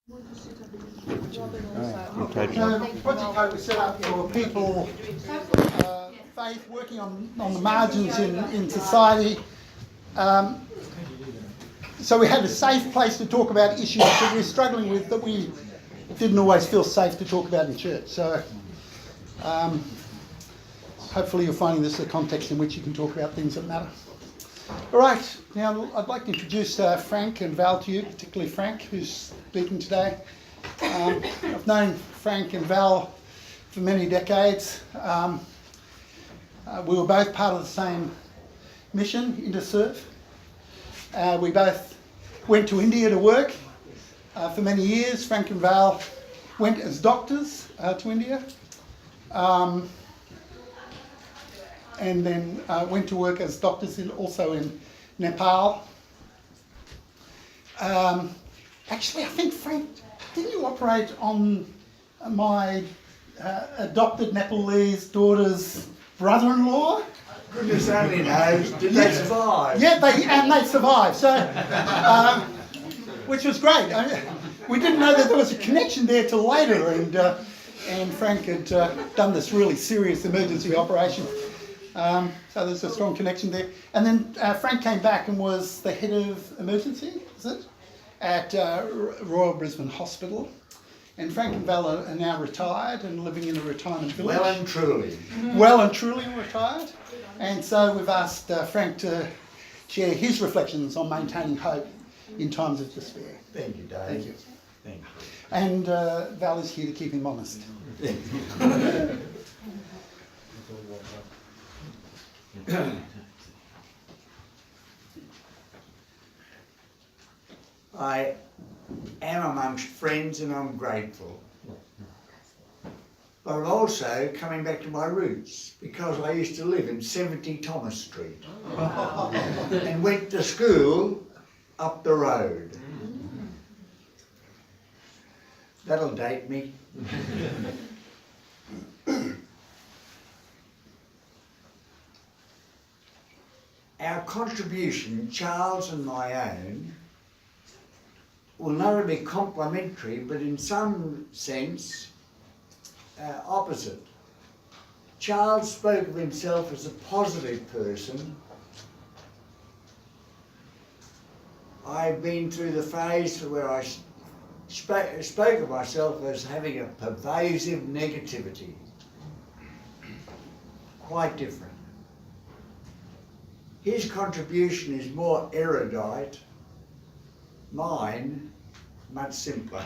Project Hope was set up for people, faith, working on the margins in society. So we had a safe place to talk about issues that we're struggling with that we didn't always feel safe to talk about in church. So hopefully you're finding this a context in which you can talk about things that matter. All right, now I'd like to introduce Frank and Val to you, particularly Frank, who's speaking today. I've known Frank and Val for many decades. We were both part of the same mission, Interserve. We both went to India to work for many years. Frank and Val went as doctors to India. And then went to work as doctors also in Nepal. Actually, I think, Frank, didn't you operate on my adopted Nepalese daughter's brother-in-law? Goodness only knows, did they survive? Yeah, they survived, so, which was great. We didn't know that there was a connection there till later, and Frank had done this really serious emergency operation. So there's a strong connection there. And then Frank came back and was the head of emergency, is it? At Royal Brisbane Hospital. And Frank and Val are now retired and living in a retirement village. Well and truly. Well and truly retired. And so we've asked Frank to share his reflections on maintaining hope in times of despair. Thank you, Dave. Thank you. Thank you. And Val is here to keep him honest. I am amongst friends and I'm grateful. But I'm also coming back to my roots because I used to live in 70 Thomas Street and went to school up the road. That'll date me. Our contribution, Charles and my own, will not only be complementary, but in some sense, opposite. Charles spoke of himself as a positive person. I've been through the phase where I spoke of myself as having a pervasive negativity. Quite different. His contribution is more erudite, mine much simpler.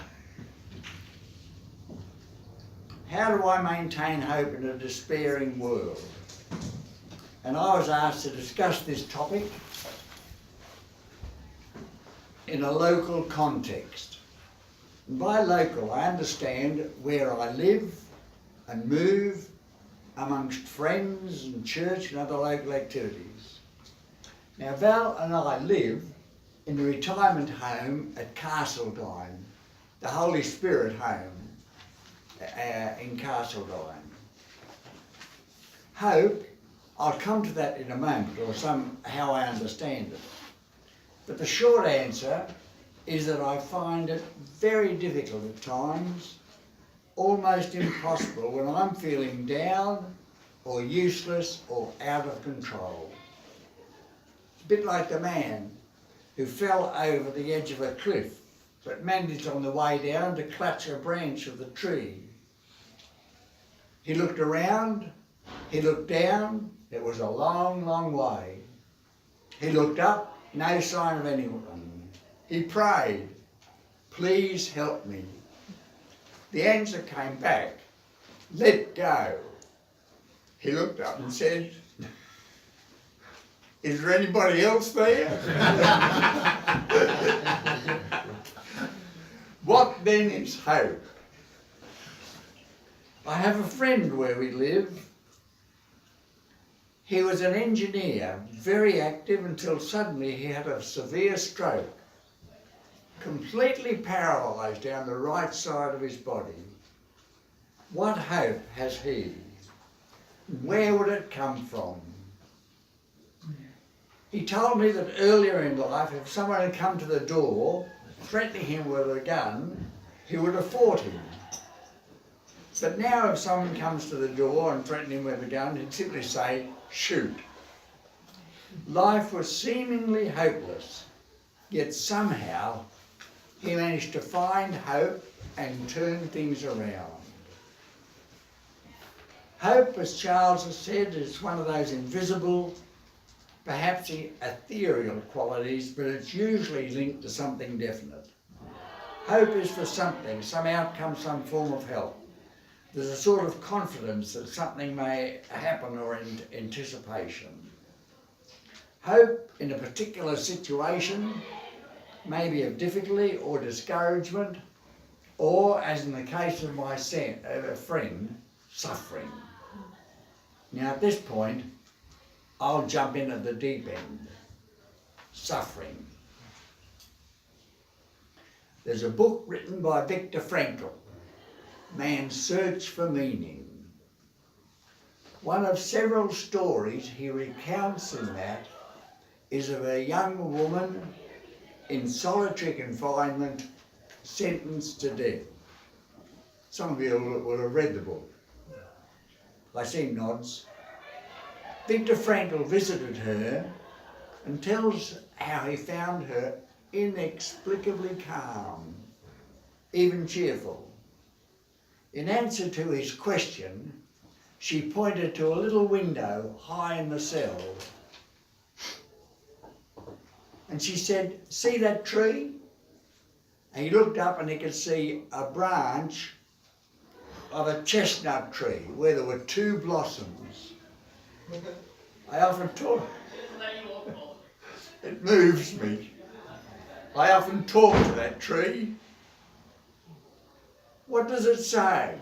How do I maintain hope in a despairing world? And I was asked to discuss this topic in a local context. And by local, I understand where I live and move amongst friends and church and other local activities. Now, Val and I live in the retirement home at Castledine, the Holy Spirit home in Castledine. Hope, I'll come to that in a moment, or how I understand it. But the short answer is that I find it very difficult at times, almost impossible when I'm feeling down or useless or out of control. It's a bit like the man who fell over the edge of a cliff but managed on the way down to clutch a branch of the tree. He looked around, he looked down, it was a long, long way. He looked up, no sign of anyone. He prayed, please help me. The answer came back, let go. He looked up and said, is there anybody else there? What then is hope? I have a friend where we live. He was an engineer, very active until suddenly he had a severe stroke, completely paralysed down the right side of his body. What hope has he? Where would it come from? He told me that earlier in life, if someone had come to the door, threatening him with a gun, he would have fought him. But now if someone comes to the door and threatened him with a gun, he'd simply say, shoot. Life was seemingly hopeless, yet somehow he managed to find hope and turn things around. Hope, as Charles has said, is one of those invisible, perhaps ethereal qualities, but it's usually linked to something definite. Hope is for something, some outcome, some form of help. There's a sort of confidence that something may happen or anticipation. Hope in a particular situation, maybe of difficulty or discouragement, or, as in the case of my friend, suffering. Now at this point, I'll jump in at the deep end. Suffering. There's a book written by Viktor Frankl, Man's Search for Meaning. One of several stories he recounts in that is of a young woman in solitary confinement sentenced to death. Some of you will have read the book. I see nods. Viktor Frankl visited her and tells how he found her inexplicably calm, even cheerful. In answer to his question, she pointed to a little window high in the cell. And she said, see that tree? And he looked up and he could see a branch of a chestnut tree where there were 2 blossoms. I often talk, it moves me. I often talk to that tree. What does it say?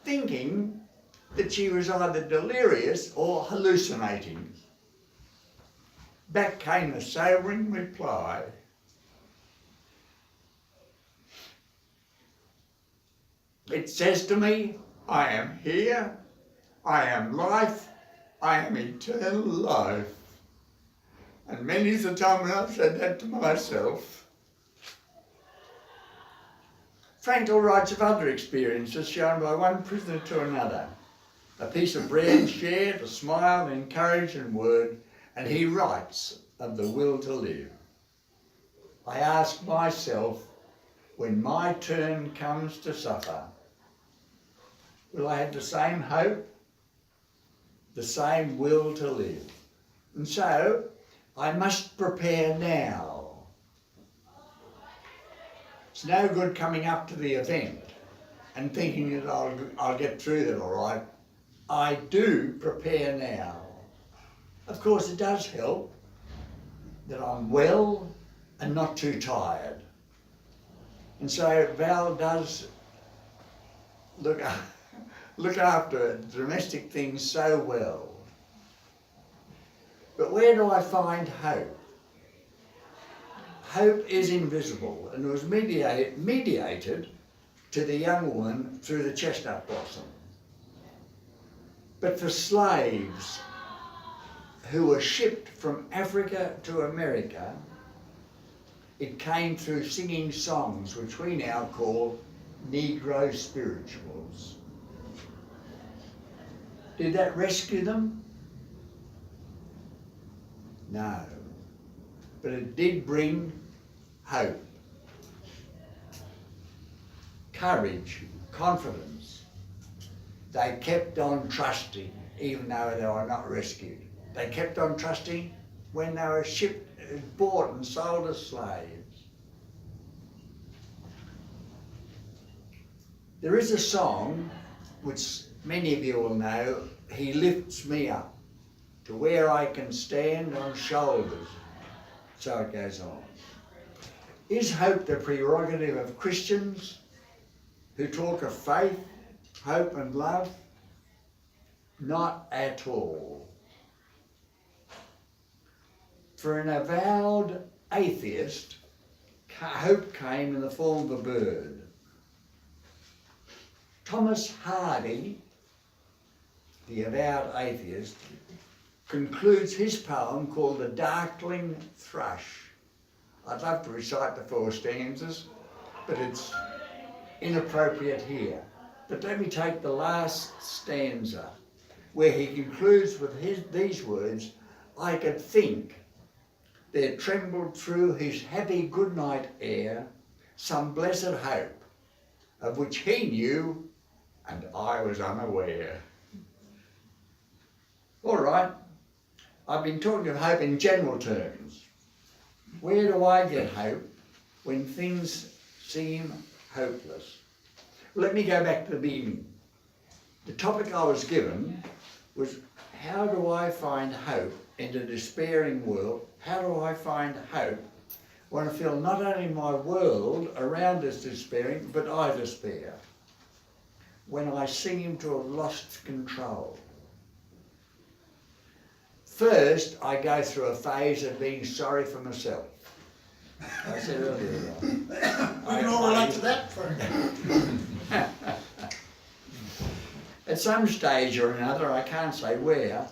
Thinking that she was either delirious or hallucinating. Back came the sobering reply. It says to me, I am here, I am life, I am eternal life. And many's the time when I've said that to myself. Frankl writes of other experiences shown by one prisoner to another. A piece of bread shared, a smile, an encouraging word, and he writes of the will to live. I ask myself, when my turn comes to suffer, will I have the same hope, the same will to live? And so, I must prepare now. It's no good coming up to the event and thinking that I'll get through that all right. I do prepare now. Of course, it does help that I'm well and not too tired. And so Val does look after domestic things so well. But where do I find hope? Hope is invisible and was mediated to the young woman through the chestnut blossom. But for slaves who were shipped from Africa to America, it came through singing songs, which we now call Negro spirituals. Did that rescue them? No. But it did bring hope, courage, confidence. They kept on trusting even though they were not rescued. They kept on trusting when they were shipped, bought and sold as slaves. There is a song which many of you will know, He Lifts Me Up to Where I Can Stand on Shoulders. So it goes on. Is hope the prerogative of Christians who talk of faith, hope and love? Not at all. For an avowed atheist, hope came in the form of a bird. Thomas Hardy, the avowed atheist, concludes his poem called The Darkling Thrush. I'd love to recite the 4 stanzas, but inappropriate here. But let me take the last stanza, where he concludes with these words, I could think there trembled through his happy good night air some blessed hope, of which he knew and I was unaware. All right, I've been talking of hope in general terms. Where do I get hope when things seem hopeless? Let me go back to the beginning. The topic I was given was, how do I find hope in a despairing world? How do I find hope when I feel not only my world around is despairing, but I despair? When I seem to have lost control. First, I go through a phase of being sorry for myself. I said earlier that. We can all relate to that, Frank. At some stage or another, I can't say where,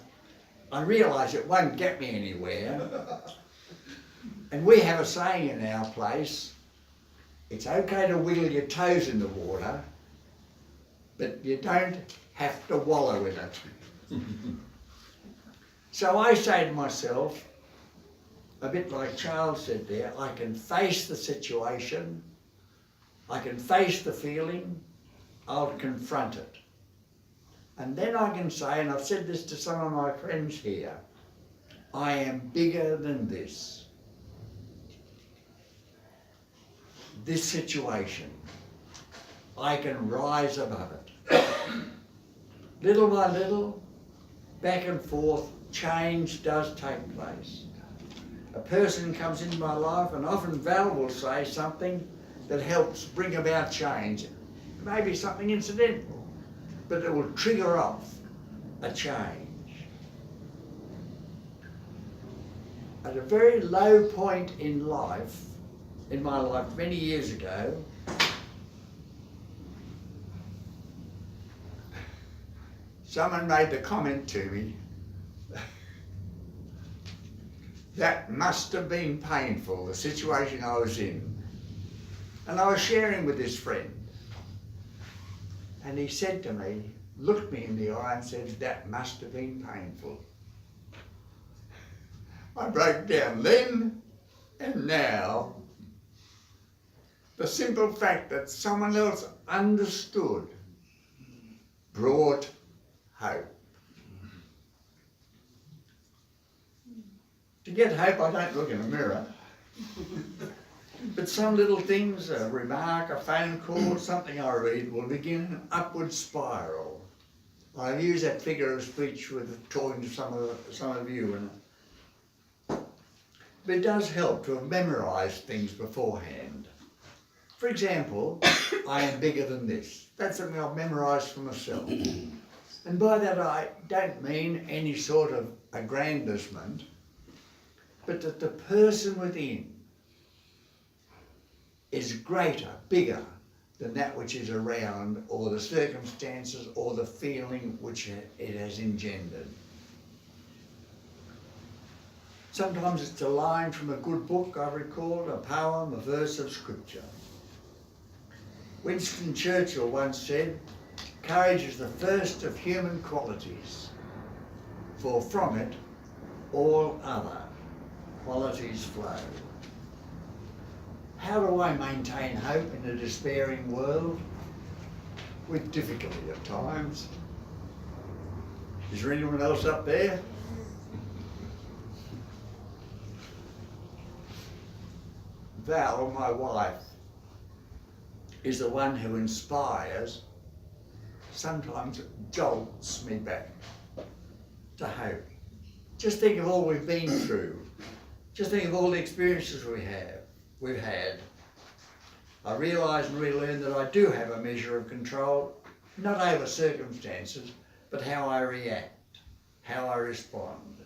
I realise it won't get me anywhere. And we have a saying in our place, it's okay to wiggle your toes in the water, but you don't have to wallow in it. So I say to myself, a bit like Charles said there, I can face the situation, I can face the feeling, I'll confront it. And then I can say, and I've said this to some of my friends here, I am bigger than this. This situation, I can rise above it. Little by little, back and forth, change does take place. A person comes into my life and often Val will say something that helps bring about change. Maybe something incidental, but it will trigger off a change. At a very low point in life, in my life many years ago, someone made the comment to me, that must have been painful, the situation I was in. And I was sharing with this friend. And he said to me, looked me in the eye and said, that must have been painful. I broke down then and now. The simple fact that someone else understood brought hope. To get hope, I don't look in a mirror. But some little things, a remark, a phone call, something I read, will begin an upward spiral. I've used that figure of speech with talking to some of you, but it does help to have memorised things beforehand. For example, I am bigger than this. That's something I've memorised for myself. And by that I don't mean any sort of aggrandisement, but that the person within is greater, bigger than that which is around, or the circumstances, or the feeling which it has engendered. Sometimes it's a line from a good book I've recalled, a poem, a verse of scripture. Winston Churchill once said, courage is the first of human qualities, for from it all other qualities flow. How do I maintain hope in a despairing world? With difficulty at times. Is there anyone else up there? Val, my wife, is the one who inspires, sometimes jolts me back to hope. Just think of all we've been through. Just think of all the experiences we've had. I realise and relearn that I do have a measure of control, not over circumstances, but how I react, how I respond.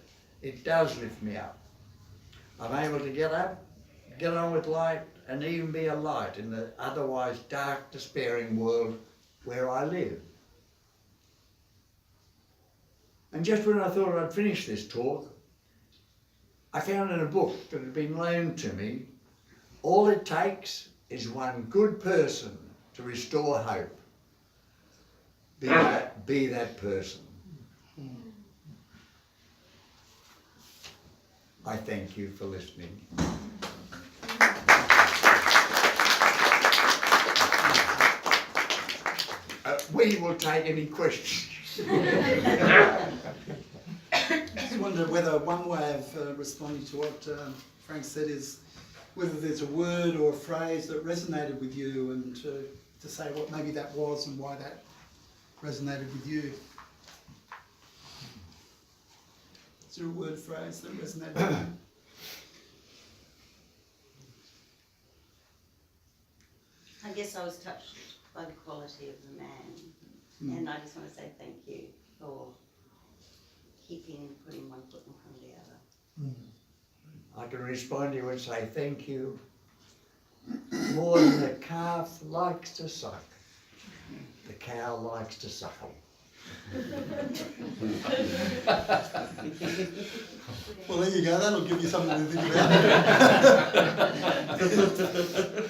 It does lift me up. I'm able to get up, get on with life, and even be a light in the otherwise dark, despairing world where I live. And just when I thought I'd finished this talk, I found in a book that had been loaned to me, all it takes is one good person to restore hope. Be that person. I thank you for listening. We will take any questions. Just wonder whether one way of responding to what Frank said is whether there's a word or a phrase that resonated with you, and to say what maybe that was and why that resonated with you. Is there a word, phrase that resonated with you? I guess I was touched by the quality of the man, and I just want to say thank you for putting one foot in front of the other. I can respond to you and say thank you. More than the calf likes to suck, the cow likes to suckle. Well, there you go. That'll give you something to think about.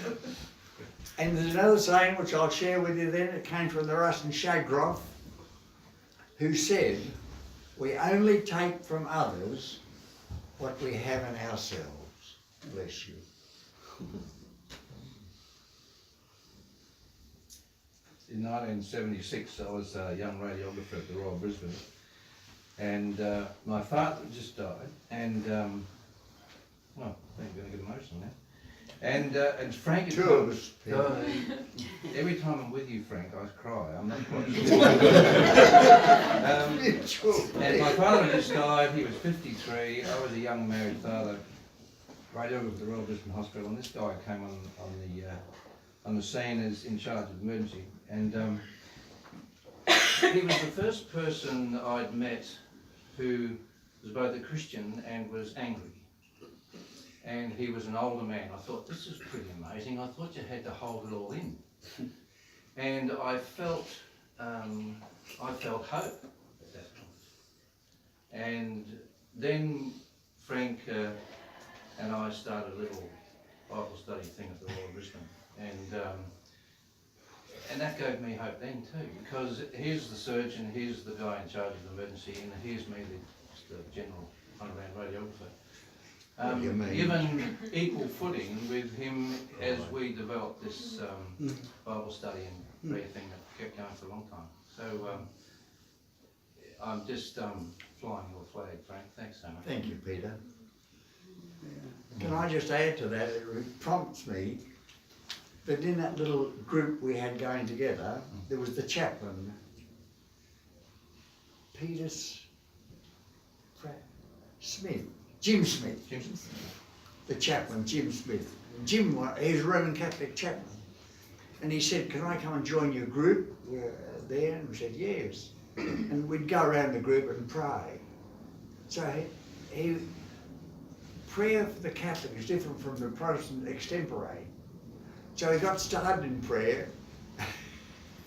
And there's another saying which I'll share with you then. It came from the Russian Shagroff, who said, "We only take from others what we have in ourselves." Bless you. In 1976, I was a young radiographer at the Royal Brisbane, and my father just died, and well, I'm going to get emotional now. And Frank had Two of us. every time I'm with you, Frank, I cry. I'm not quite sure. And my father had just died. He was 53. I was a young married father, radiographer at the Royal Brisbane Hospital, and this guy came on the scene as in charge of emergency, and he was the first person I'd met who was both a Christian and was angry. And he was an older man. I thought, this is pretty amazing. I thought you had to hold it all in. And I felt hope at that point. And then Frank and I started a little Bible study thing at the Royal Brisbane. And that gave me hope then too, because here's the surgeon, here's the guy in charge of the emergency, and here's me, the general on-around radiographer. Given equal footing with him as we developed this Bible study and prayer thing that kept going for a long time. So I'm just flying your flag, Frank. Thanks so much. Thank you, Peter. Can I just add to that? It prompts me that in that little group we had going together, there was the chaplain, Jim Smith. The chaplain, Jim Smith. Jim, he's a Roman Catholic chaplain. And he said, "Can I come and join your group?" We're there, and we said, "Yes." And we'd go around the group and pray. So prayer for the Catholic is different from the Protestant extempore. So he got started in prayer,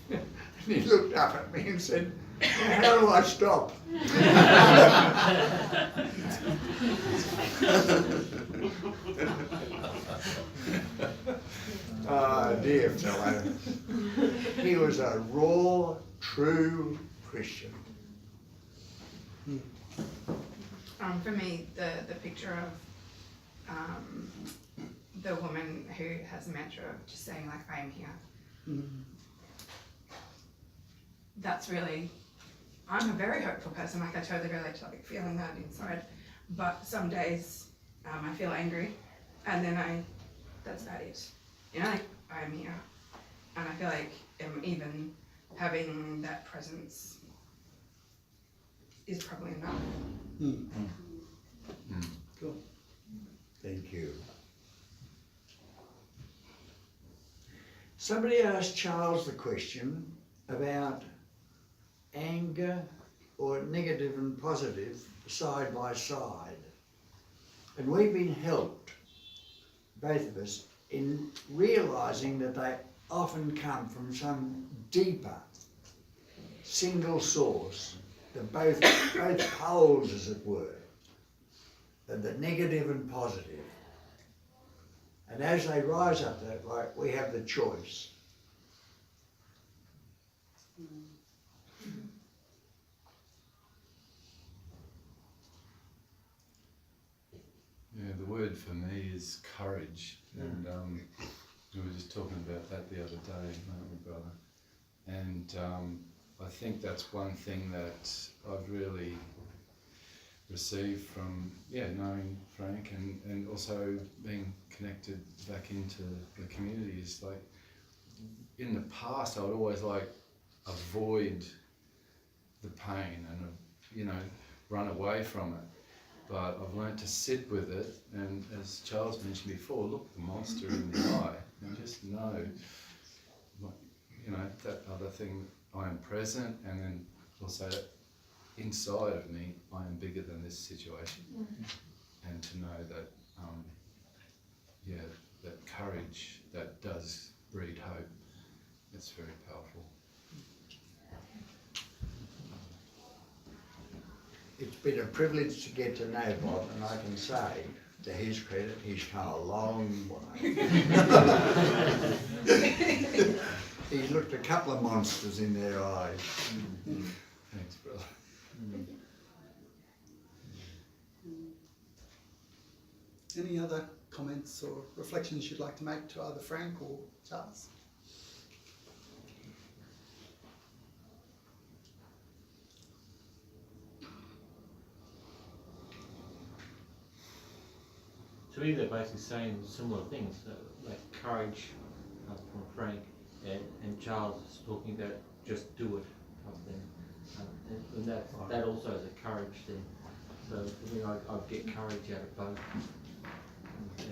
and he looked up at me and said, "How do I stop?" Oh, dear fellow. He was a raw, true Christian. For me, the picture of the woman who has a mantra of just saying, like, "I am here." That's really, I'm a very hopeful person. Like, I totally relate to like feeling that inside. But some days I feel angry, and then that's about it. You know, like, I am here, and I feel like even having that presence is probably enough. Cool. Thank you. Somebody asked Charles the question about anger or negative and positive side by side. And we've been helped, both of us, in realising that they often come from some deeper single source, both poles, as it were, the negative and positive. And as they rise up that way, we have the choice. word for me is courage, and we were just talking about that the other day, weren't we, brother? And I think that's one thing that I've really received from knowing Frank and also being connected back into the community is like, in the past I would always like avoid the pain and run away from it, but I've learned to sit with it, and as Charles mentioned before, look the monster in the eye and just know that other thing, I am present, and then also inside of me, I am bigger than this situation. And to know that, that courage that does breed hope, it's very powerful. It's been a privilege to get to know Bob, and I can say, to his credit, he's come a long way. He's looked a couple of monsters in their eyes. Thanks, brother. Any other comments or reflections you'd like to make to either Frank or Charles? To me, they're basically saying similar things, like courage from Frank, and Charles is talking about just do it type thing. And that also is a courage thing. So for me, I get courage out of both. Yeah.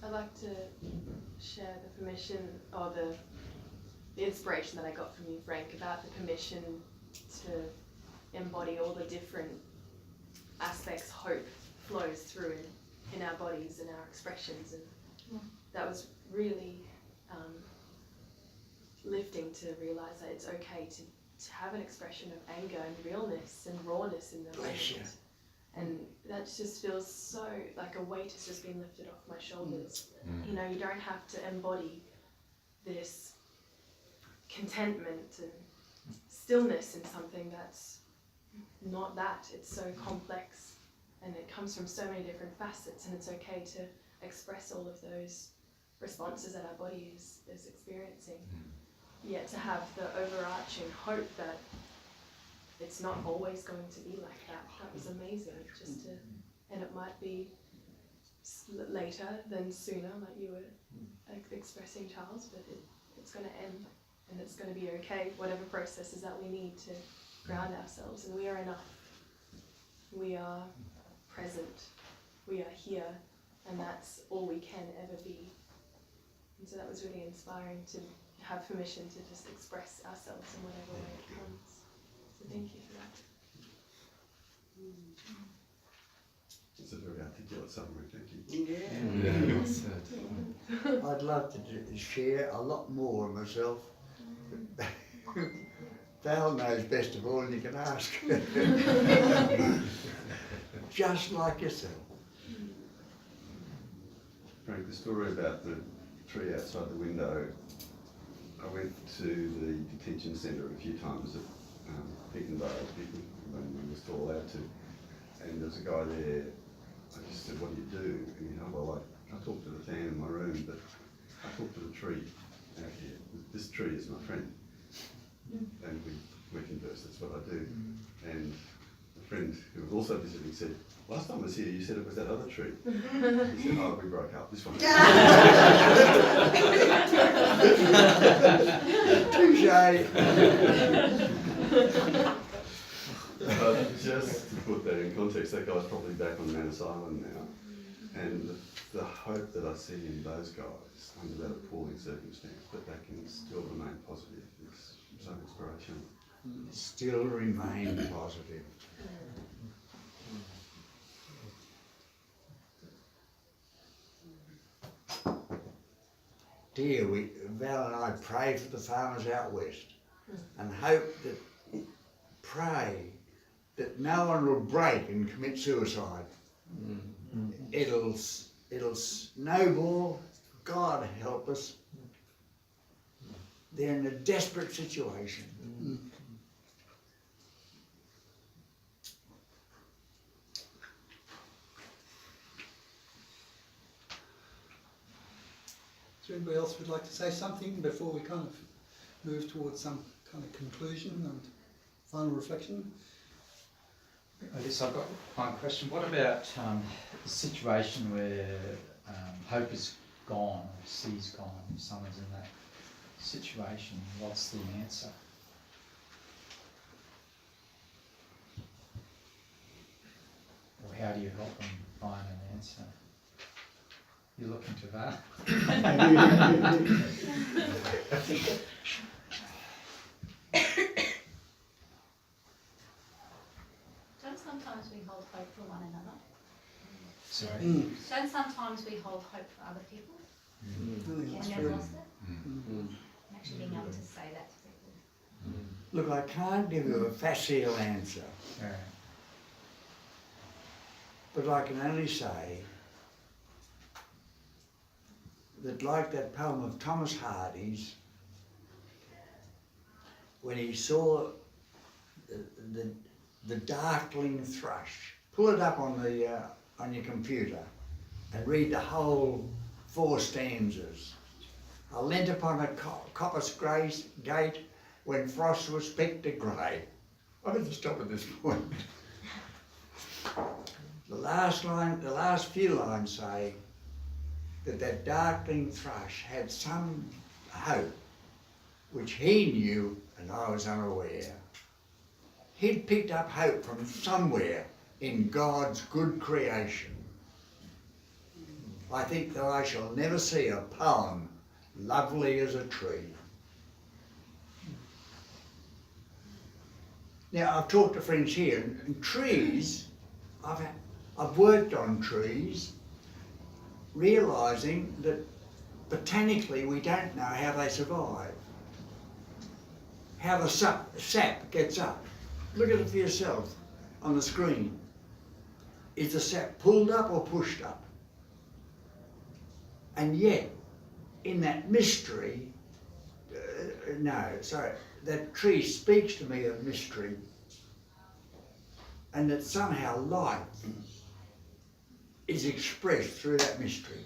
I'd like to share the permission or the inspiration that I got from you, Frank, about the permission to embody all the different aspects hope flows through in our bodies and our expressions, and that was really lifting to realise that it's okay to have an expression of anger and realness and rawness in the moment. And that just feels so like a weight has just been lifted off my shoulders. You know, you don't have to embody this contentment and stillness in something that's not that. It's so complex and it comes from so many different facets, and it's okay to express all of those responses that our body is experiencing. Yet to have the overarching hope that it's not always going to be like that. That was amazing. And it might be later than sooner, like you were expressing, Charles, but it's going to end, and it's going to be okay, whatever processes that we need to ground ourselves. And we are enough. We are present. We are here, and that's all we can ever be. And so that was really inspiring to have permission to just express ourselves in whatever way it comes. So thank you for that. It's a very articulate summary, thank you. Yeah, well said. I'd love to share a lot more myself. Val knows best of all, and you can ask. Just like yourself. Frank, the story about the tree outside the window, I went to the detention centre a few times at Peakendale when we were still allowed to, and there was a guy there. I just said, "What do you do?" And he said, "Well, I talk to the fan in my room, but I talk to the tree out here. This tree is my friend." And we converse, that's what I do. And a friend who was also visiting said, "Last time I was here, you said it was that other tree." He said, "Oh, we broke up, this one." Touche. But just to put that in context, that guy's probably back on Manus Island now. And the hope that I see in those guys under that appalling circumstance, but they can still remain positive, is so inspirational. Still remain positive. Dear, Val and I pray for the farmers out west and hope that, pray that no one will break and commit suicide. It'll snowball. God help us. They're in a desperate situation. Is there anybody else who'd like to say something before we kind of move towards some kind of conclusion and final reflection? I guess I've got one question. What about the situation where hope is gone, or C's gone, someone's in that situation? What's the answer? Or how do you help them find an answer? You're looking to that? Don't sometimes we hold hope for one another? Sorry? Don't sometimes we hold hope for other people I think when that's they've true. lost it? Actually being able to say that to people. Look, I can't give you a facile answer, Yeah. but I can only say that, like that poem of Thomas Hardy's, when he saw the darkling thrush, pull it up on your computer and read the whole 4 stanzas. I leant upon a coppice gate when frost was picked to grey. I'm going to stop at this point. The last few lines say that darkling thrush had some hope which he knew and I was unaware. He'd picked up hope from somewhere in God's good creation. I think that I shall never see a poem lovely as a tree. Now, I've talked to friends here, and trees, I've worked on trees, realising that botanically we don't know how they survive, how the sap gets up. Look at it for yourself on the screen. Is the sap pulled up or pushed up? And yet, in that mystery, that tree speaks to me of mystery, and that somehow life is expressed through that mystery.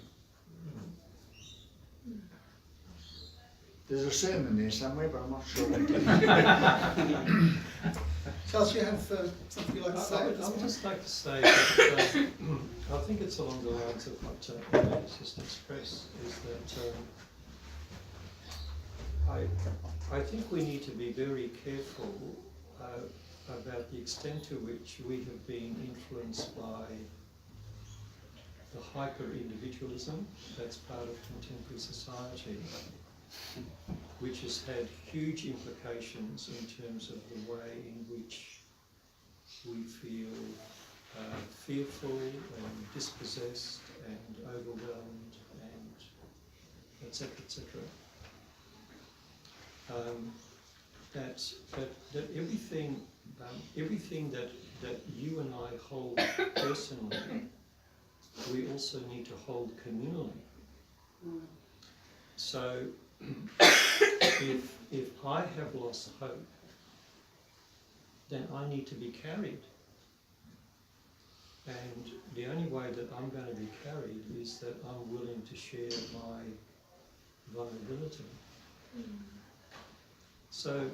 There's a sermon there somewhere, but I'm not sure. Charles, you have something you'd like to say? I would just like to say that I think it's along the lines of what Emma has just expressed, is that I think we need to be very careful about the extent to which we have been influenced by the hyper-individualism that's part of contemporary society, which has had huge implications in terms of the way in which we feel fearful and dispossessed and overwhelmed and etc. etc. That everything that you and I hold personally, we also need to hold communally. So if I have lost hope, then I need to be carried. And the only way that I'm going to be carried is that I'm willing to share my vulnerability. So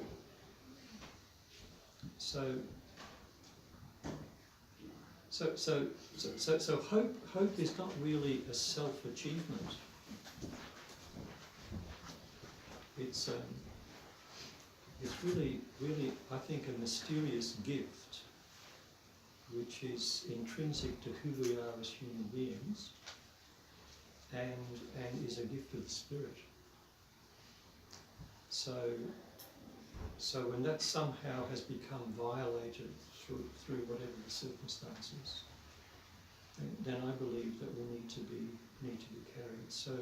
hope is not really a self-achievement. It's really, I think, a mysterious gift which is intrinsic to who we are as human beings and is a gift of the Spirit. So when that somehow has become violated through whatever the circumstances, then I believe that we need to be carried. So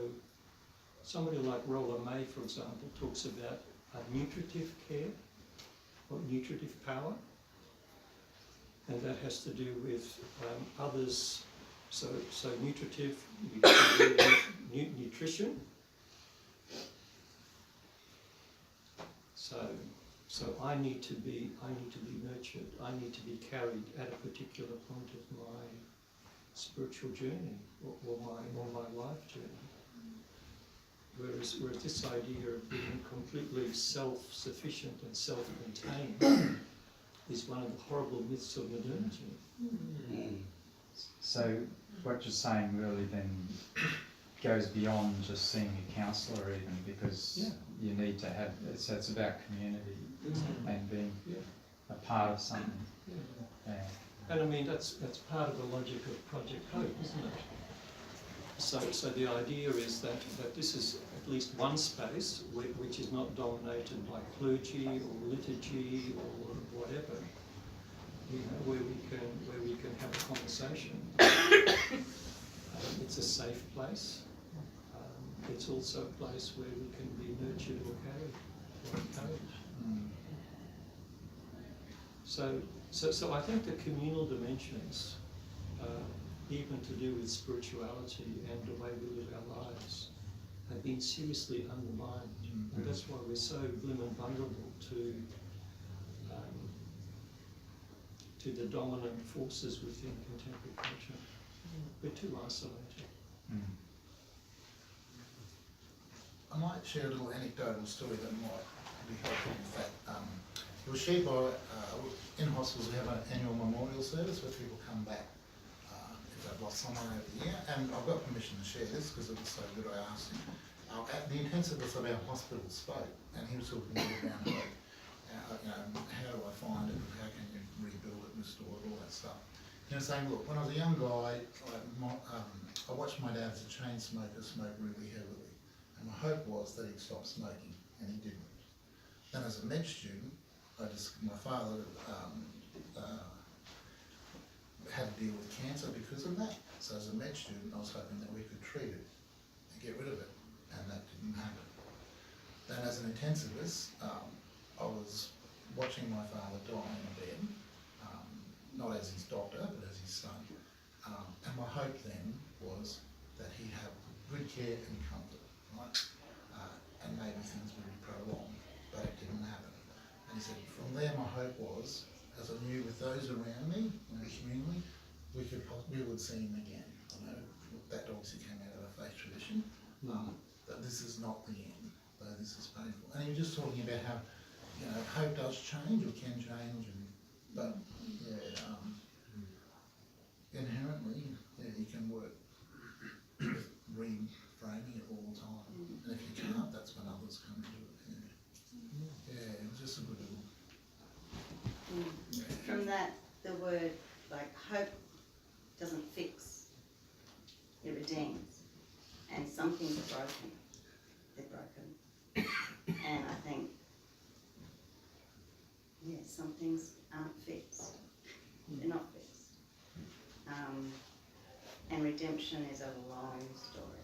somebody like Rolla May, for example, talks about nutritive care or nutritive power, and that has to do with others. So nutritive nutrition. So I need to be nurtured. I need to be carried at a particular point of my spiritual journey or my life journey. Whereas this idea of being completely self-sufficient and self-contained is one of the horrible myths of modernity. So what you're saying really then goes beyond just seeing a counsellor even, because you need to have, so it's about community and being a part of something. Yeah. And I mean, that's part of the logic of Project Hope, isn't it? So the idea is that this is at least one space which is not dominated by clergy or liturgy or whatever, you know, where we can have a conversation. It's a safe place. It's also a place where we can be nurtured or carried or encouraged. So I think the communal dimensions, even to do with spirituality and the way we live our lives, have been seriously undermined. And that's why we're so blimmin' vulnerable to the dominant forces within contemporary culture. We're too isolated. I might share a little anecdotal story that might be helpful with that. It was shared by, in hospitals we have an annual memorial service where people come back if they've lost someone over the year, and I've got permission to share this because it was so good I asked him. The intensivist of our hospital spoke, and he was talking around about, you know, how do I find it, how can you rebuild it, restore it, all that stuff. You know, saying, look, when I was a young guy, I watched my dad as a chain smoker smoke really heavily. And my hope was that he'd stop smoking, and he didn't. Then as a med student, my father had to deal with cancer because of that. So as a med student, I was hoping that we could treat it and get rid of it, and that didn't happen. Then as an intensivist, I was watching my father die in a bed, not as his doctor, but as his son. And my hope then was that he'd have good care and comfort, right? And maybe things would be prolonged, but it didn't happen. And he said, from there my hope was, as I knew with those around me, you know, communally, we would see him again. You know, that obviously came out of a faith tradition, that this is not the end, though this is painful. And he was just talking about how, you know, hope does change or can change, but inherently, you can work with reframing it all the time. And if you can't, that's when others come into it. Yeah, it was just a good little. From that, the word, like, hope doesn't fix, it redeems. And some things are broken. They're broken. And I think, some things aren't fixed. They're not fixed. And redemption is a long story.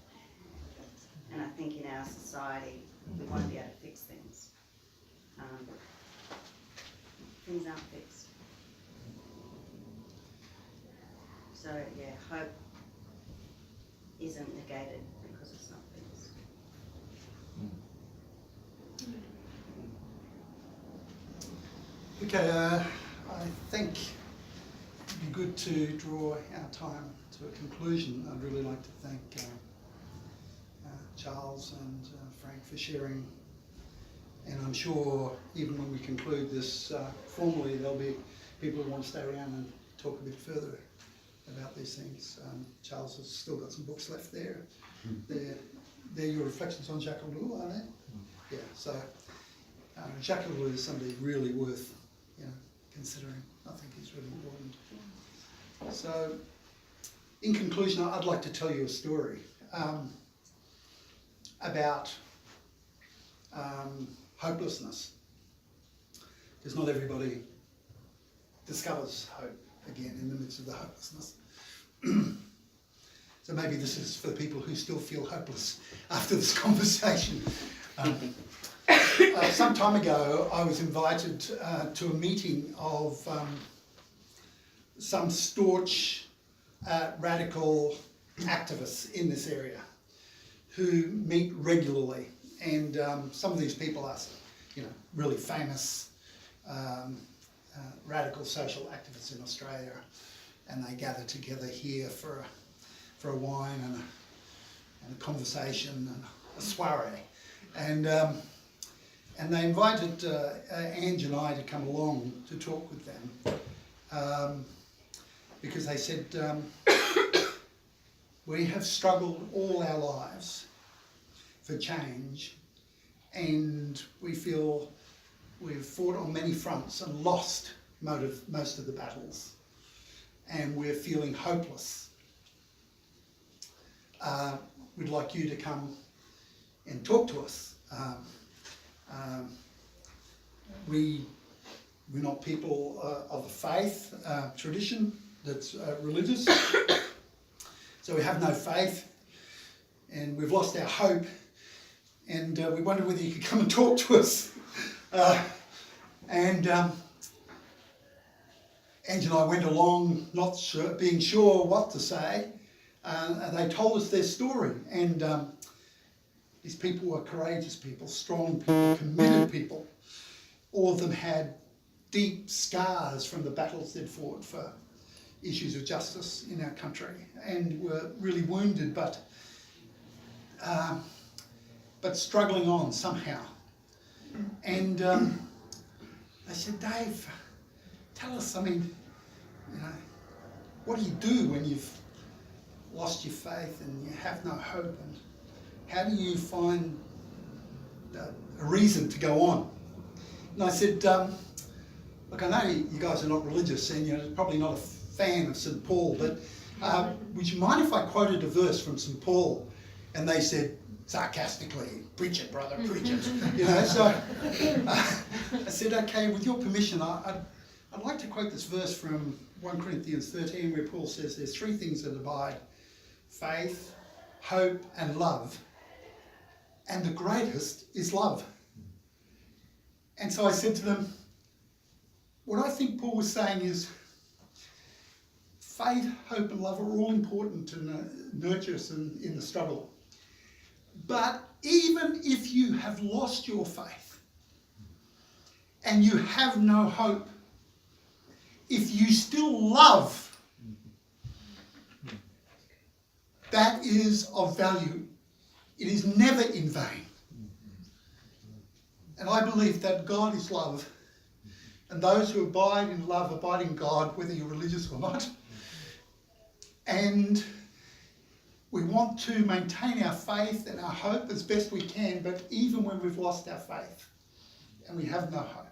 And I think in our society, we want to be able to fix things. Things aren't fixed. So hope isn't negated because it's not fixed. Okay, I think it'd be good to draw our time to a conclusion. I'd really like to thank Charles and Frank for sharing, and I'm sure even when we conclude this formally, there'll be people who want to stay around and talk a bit further about these things. Charles has still got some books left there. They're your reflections on Jacques Ellul, aren't they? Yeah, so Jacques Ellul is somebody really worth considering. I think he's really important. So, in conclusion, I'd like to tell you a story about hopelessness, because not everybody discovers hope again in the midst of the hopelessness. So maybe this is for the people who still feel hopeless after this conversation. Some time ago, I was invited to a meeting of some staunch radical activists in this area who meet regularly, and some of these people are, really famous radical social activists in Australia, and they gather together here for a wine and a conversation soiree, and they invited Ange and I to come along to talk with them, because they said we have struggled all our lives for change, and we feel we've fought on many fronts and lost most of the battles, and we're feeling hopeless. We'd like you to come and talk to us. We're not people of the faith tradition that's religious, so we have no faith, and we've lost our hope, and we wondered whether you could come and talk to us. Ange and I went along, being sure what to say, and they told us their story. And these people were courageous people, strong people, committed people. All of them had deep scars from the battles they'd fought for issues of justice in our country, and were really wounded, but struggling on somehow. And they said, Dave, tell us, I mean, you know, what do you do when you've lost your faith and you have no hope, and how do you find a reason to go on? And I said, look, I know you guys are not religious, and you're probably not a fan of St. Paul, but would you mind if I quoted a verse from St. Paul? And they said, sarcastically, preach it, brother, preach it. You know, so I said, okay, with your permission, I'd like to quote this verse from 1 Corinthians 13, where Paul says there's three things that abide: faith, hope, and love. And the greatest is love. And so I said to them, what I think Paul was saying is faith, hope, and love are all important to nurture us in the struggle. But even if you have lost your faith and you have no hope, if you still love, that is of value. It is never in vain. And I believe that God is love, and those who abide in love abide in God, whether you're religious or not. And we want to maintain our faith and our hope as best we can, but even when we've lost our faith and we have no hope,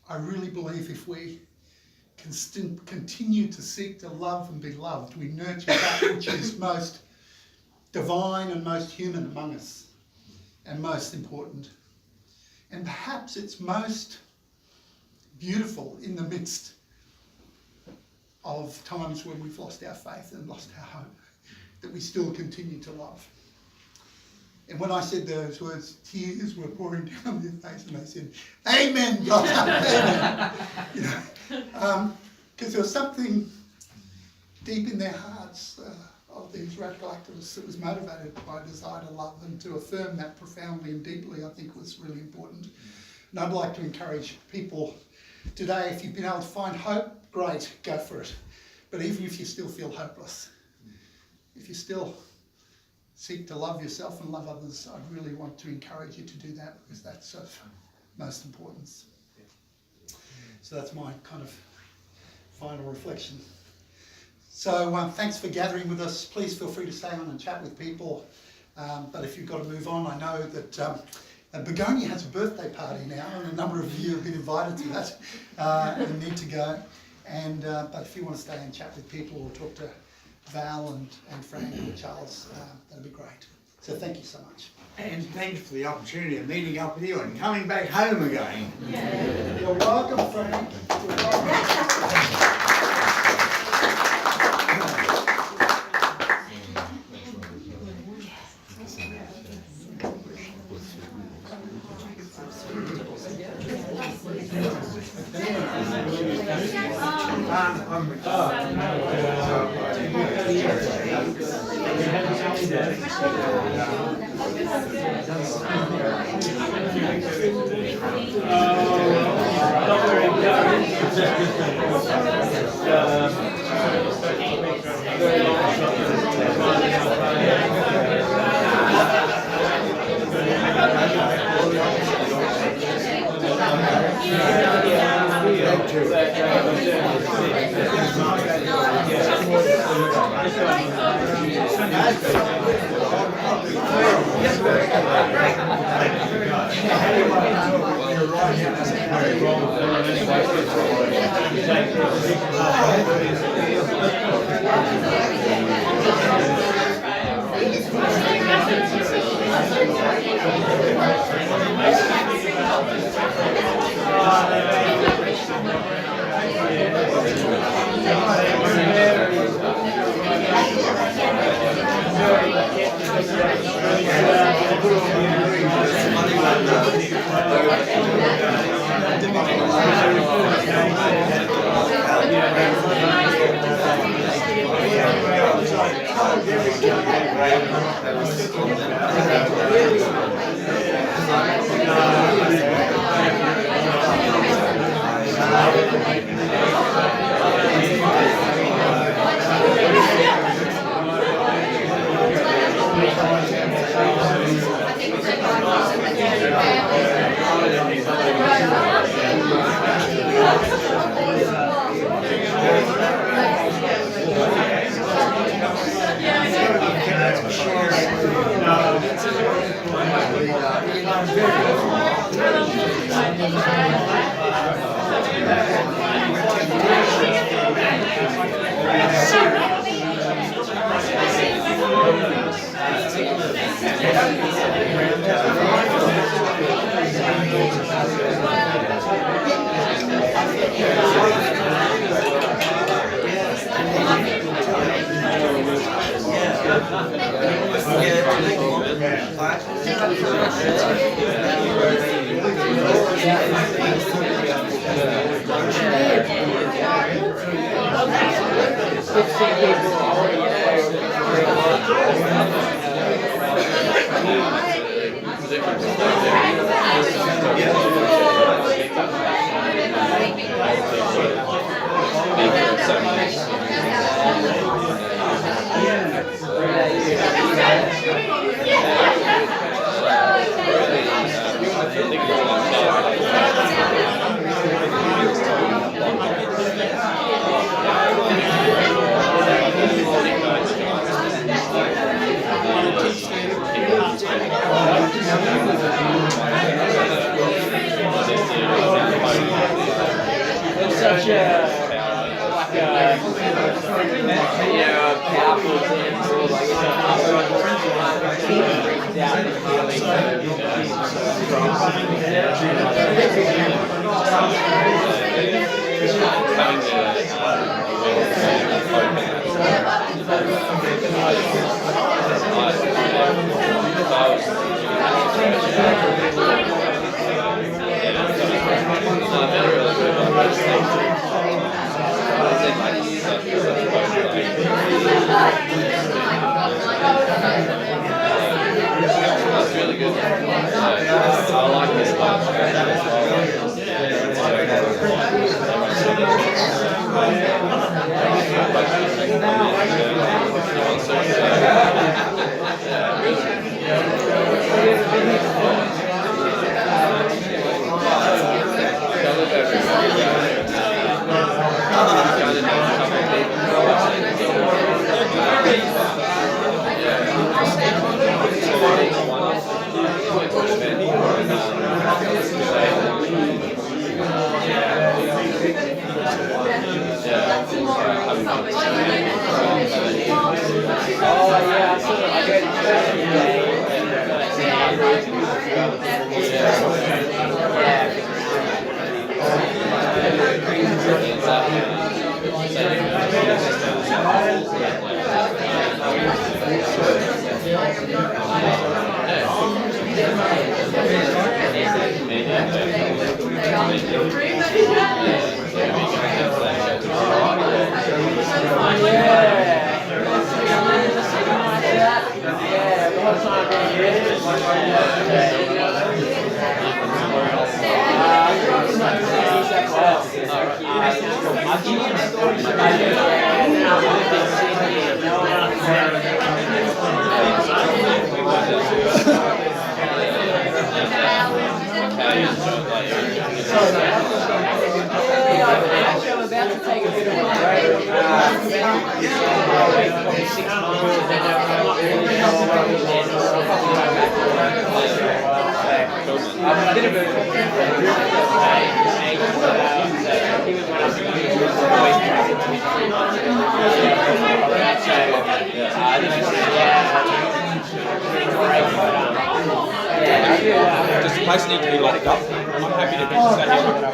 I really believe if we can continue to seek to love and be loved, we nurture that which is most divine and most human among us, and most important. And perhaps it's most beautiful in the midst of times when we've lost our faith and lost our hope, that we still continue to love. And when I said those words, tears were pouring down their face, and they said, amen, brother, amen. You know, because there was something deep in their hearts of these radical activists that was motivated by a desire to love, and to affirm that profoundly and deeply, I think, was really important. And I'd like to encourage people today, if you've been able to find hope, great, go for it. But even if you still feel hopeless, if you still seek to love yourself and love others, I really want to encourage you to do that, because that's of most importance. So that's my kind of final reflection. So thanks for gathering with us. Please feel free to stay on and chat with people. But if you've got to move on, I know that Begonia has a birthday party now, and a number of you have been invited to that and need to go. And but if you want to stay and chat with people or talk to Val and Frank or Charles, that'd be great. So thank you so much. And thanks for the opportunity of meeting up with you and coming back home again. Yeah. You're welcome, Frank. You're welcome. Does the place need to be locked up? I'm happy to stay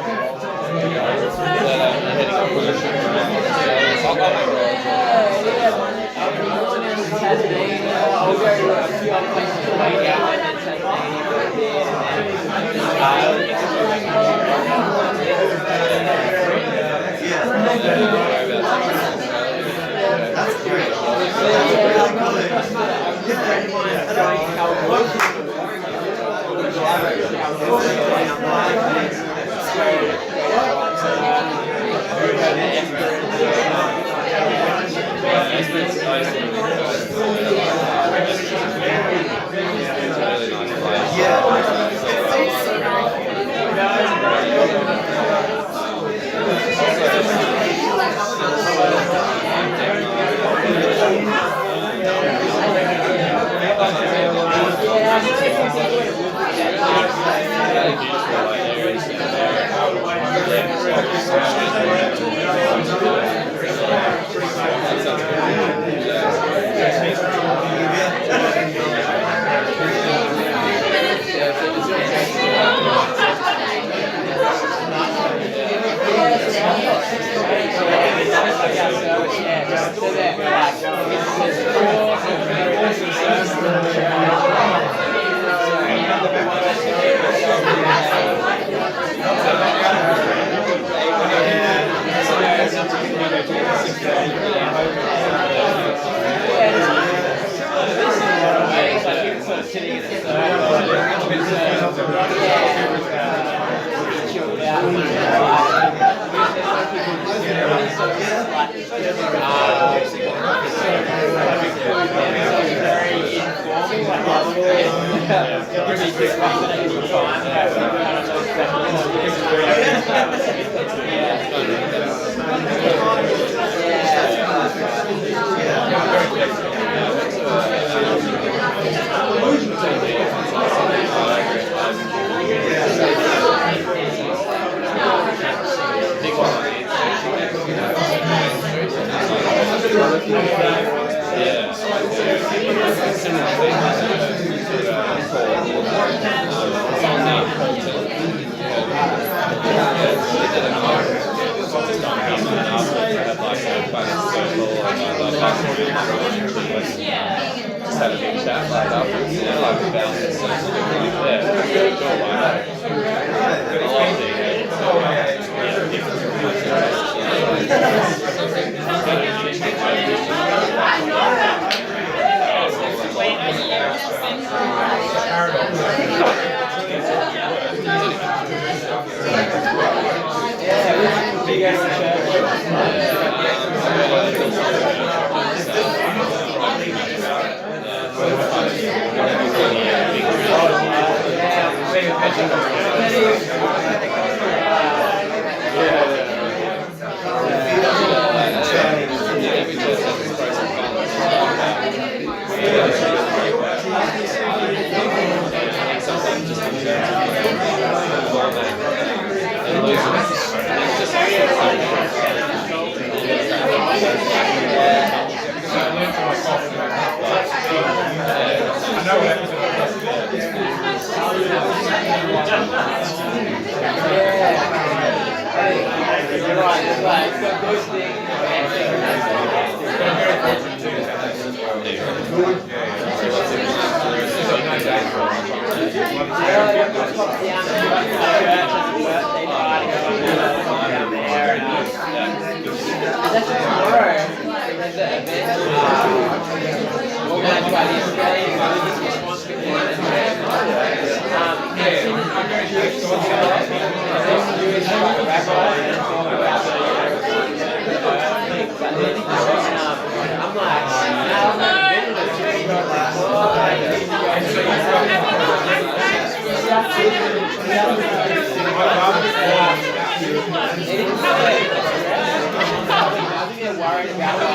Just had a big chat like afterwards, you know, like about it. So, worried about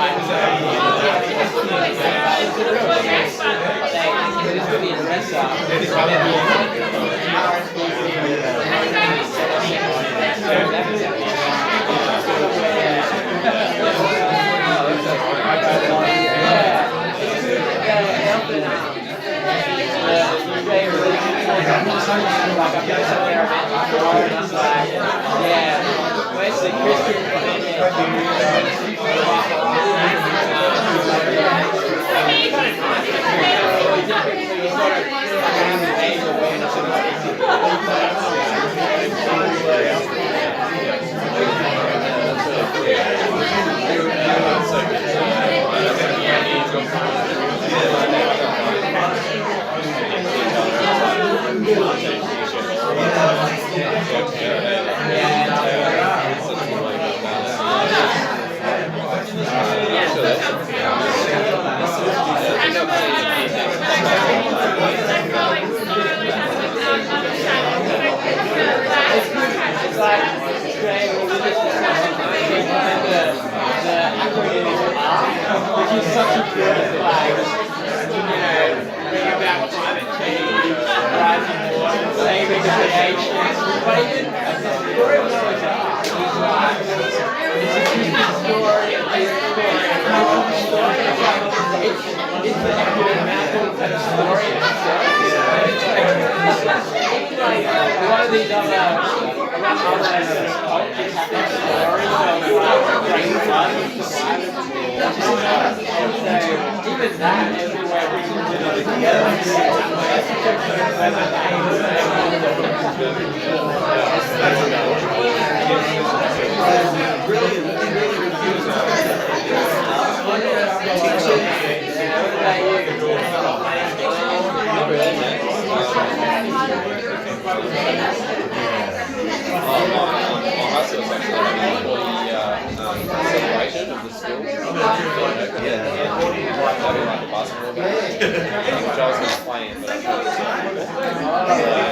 Which I was playing, but I